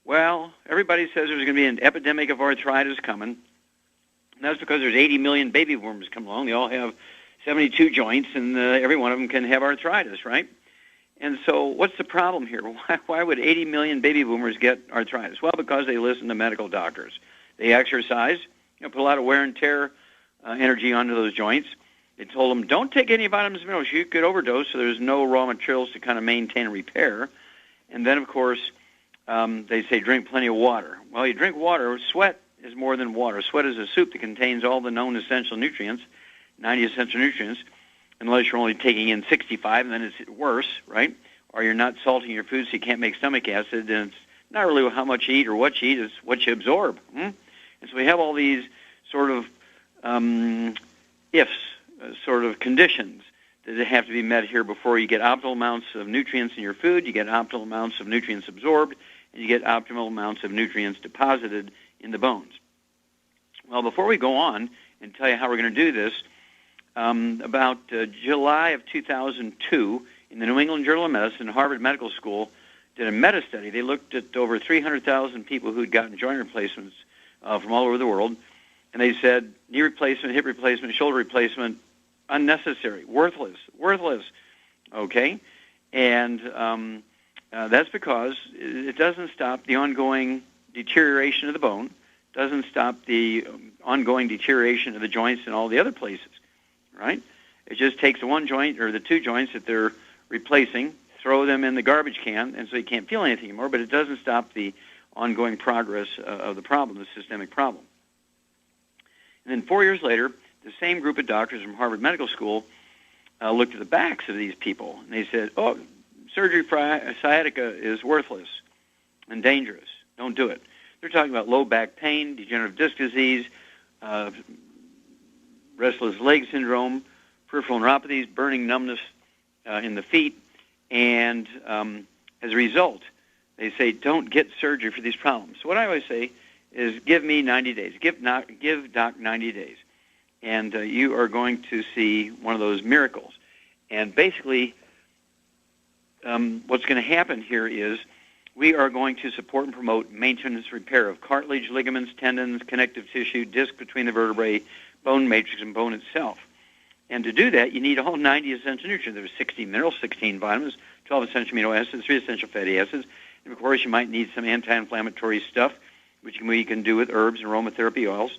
Well, everybody says there's going to be an epidemic of arthritis coming. And that's because there's 80 million baby boomers come along. They all have 72 joints, and every one of them can have arthritis, right? And so what's the problem here? Why would 80 million baby boomers get arthritis? Well, because they listen to medical doctors. They exercise, put a lot of wear and tear energy onto those joints. They told them, don't take any vitamins and minerals. You could overdose, so there's no raw materials to kind of maintain and repair. And then, of course, they say drink plenty of water. Well, you drink water. Sweat is more than water. Sweat is a soup that contains all the known essential nutrients, 90 essential nutrients, unless you're only taking in 65, and then it's worse, right? Or you're not salting your food so you can't make stomach acid, and it's not really how much you eat or what you eat, it's what you absorb. And so we have all these sort of ifs, sort of conditions that have to be met here before you get optimal amounts of nutrients in your food, you get optimal amounts of nutrients absorbed, and you get optimal amounts of nutrients deposited in the bones. Well, before we go on and tell you how we're going to do this, about July of 2002, in the New England Journal of Medicine, Harvard Medical School did a meta-study. They looked at over 300,000 people who'd gotten joint replacements from all over the world, and they said knee replacement, hip replacement, shoulder replacement, unnecessary, worthless, okay? And that's because it doesn't stop the ongoing deterioration of the bone, doesn't stop the ongoing deterioration of the joints in all the other places, right? It just takes the one joint or the two joints that they're replacing, throw them in the garbage can, and so you can't feel anything anymore, but it doesn't stop the ongoing progress of the problem, the systemic problem. And then 4 years later, the same group of doctors from Harvard Medical School looked at the backs of these people, and they said, oh, surgery for sciatica is worthless and dangerous. Don't do it. They're talking about low back pain, degenerative disc disease, restless leg syndrome, peripheral neuropathies, burning numbness in the feet, and as a result, they say don't get surgery for these problems. So what I always say is give me 90 days. Give Doc 90 days, and you are going to see one of those miracles. And basically, what's going to happen here is we are going to support and promote maintenance repair of cartilage, ligaments, tendons, connective tissue, disc between the vertebrae, bone matrix, and bone itself. And to do that, you need all 90 essential nutrients. There's 16 minerals, 16 vitamins, 12 essential amino acids, 3 essential fatty acids. And, of course, you might need some anti-inflammatory stuff, which we can do with herbs and aromatherapy oils.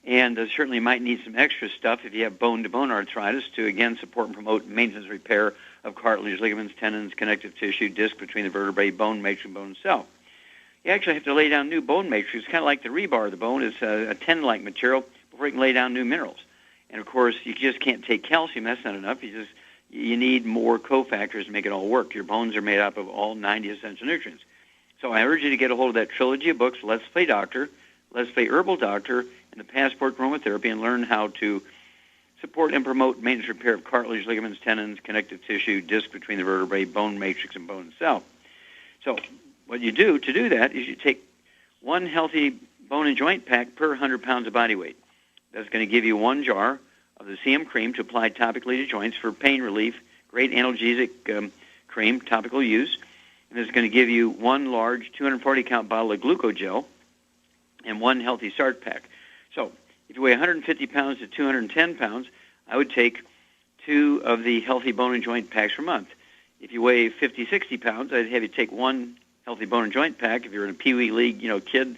And certainly you might need some extra stuff if you have bone-to-bone arthritis to, again, support and promote maintenance repair of cartilage, ligaments, tendons, connective tissue, disc between the vertebrae, bone matrix, and bone itself. You actually have to lay down new bone matrix. It's kind of like the rebar of the bone. It's a tendon-like material before you can lay down new minerals. And, of course, you just can't take calcium. That's not enough. You need more cofactors to make it all work. Your bones are made up of all 90 essential nutrients. So I urge you to get a hold of that trilogy of books, Let's Play Doctor, Let's Play Herbal Doctor, and the Passport to Aromatherapy, and learn how to support and promote maintenance repair of cartilage, ligaments, tendons, connective tissue, disc between the vertebrae, bone matrix, and bone itself. So what you do to do that is you take one healthy bone and joint pack per 100 pounds of body weight. That's going to give you one jar of the CM cream to apply topically to joints for pain relief, great analgesic cream, topical use. And it's going to give you one large 240-count bottle of glucogel and one healthy start pack. So if you weigh 150 pounds to 210 pounds, I would take 2 of the healthy bone and joint packs per month. If you weigh 50, 60 pounds, I'd have you take one healthy bone and joint pack. If you're in a Pee Wee League, kid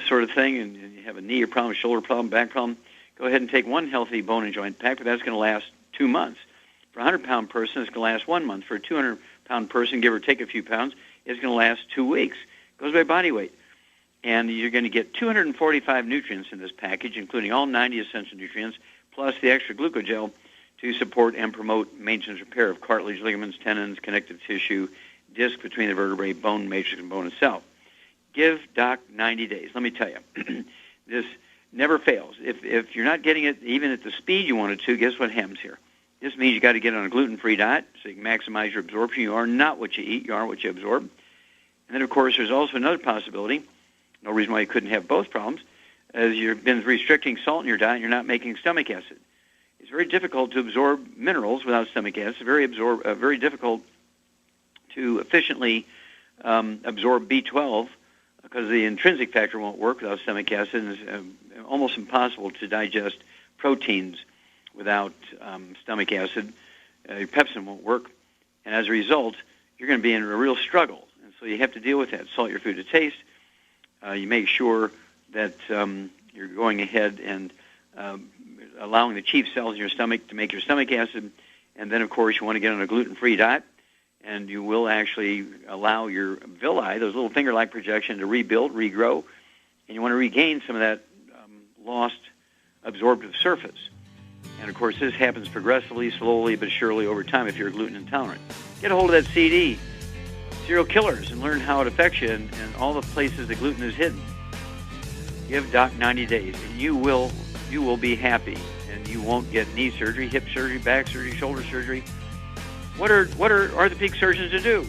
sort of thing, and you have a knee problem, shoulder problem, back problem, go ahead and take one healthy bone and joint pack, but that's going to last 2 months. For a 100-pound person, it's going to last 1 month. For a 200-pound person, give or take a few pounds, it's going to last 2 weeks. It goes by body weight. And you're going to get 245 nutrients in this package, including all 90 essential nutrients, plus the extra glucogel to support and promote maintenance repair of cartilage, ligaments, tendons, connective tissue, disc between the vertebrae, bone matrix, and bone itself. Give Doc 90 days. Let me tell you, this never fails. If you're not getting it even at the speed you wanted to, guess what happens here? This means you got to get on a gluten-free diet so you can maximize your absorption. You are not what you eat. You are what you absorb. And then, of course, there's also another possibility. No reason why you couldn't have both problems. As you've been restricting salt in your diet, you're not making stomach acid. It's very difficult to absorb minerals without stomach acid. Very difficult to efficiently absorb B12 because the intrinsic factor won't work without stomach acid, and it's almost impossible to digest proteins without stomach acid. Your pepsin won't work, and as a result, you're going to be in a real struggle. And so you have to deal with that. Salt your food to taste. You make sure that you're going ahead and allowing the chief cells in your stomach to make your stomach acid. And then, of course, you want to get on a gluten-free diet, and you will actually allow your villi, those little finger-like projection, to rebuild, regrow, and you want to regain some of that lost absorptive surface. And, of course, this happens progressively, slowly, but surely over time if you're gluten intolerant. Get a hold of that CD, Serial Killers, and learn how it affects you and all the places that gluten is hidden. Give Doc 90 days, and you will be happy, and you won't get knee surgery, hip surgery, back surgery, shoulder surgery. What are orthopedic surgeons to do?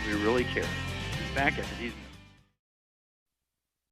We really care. Back after these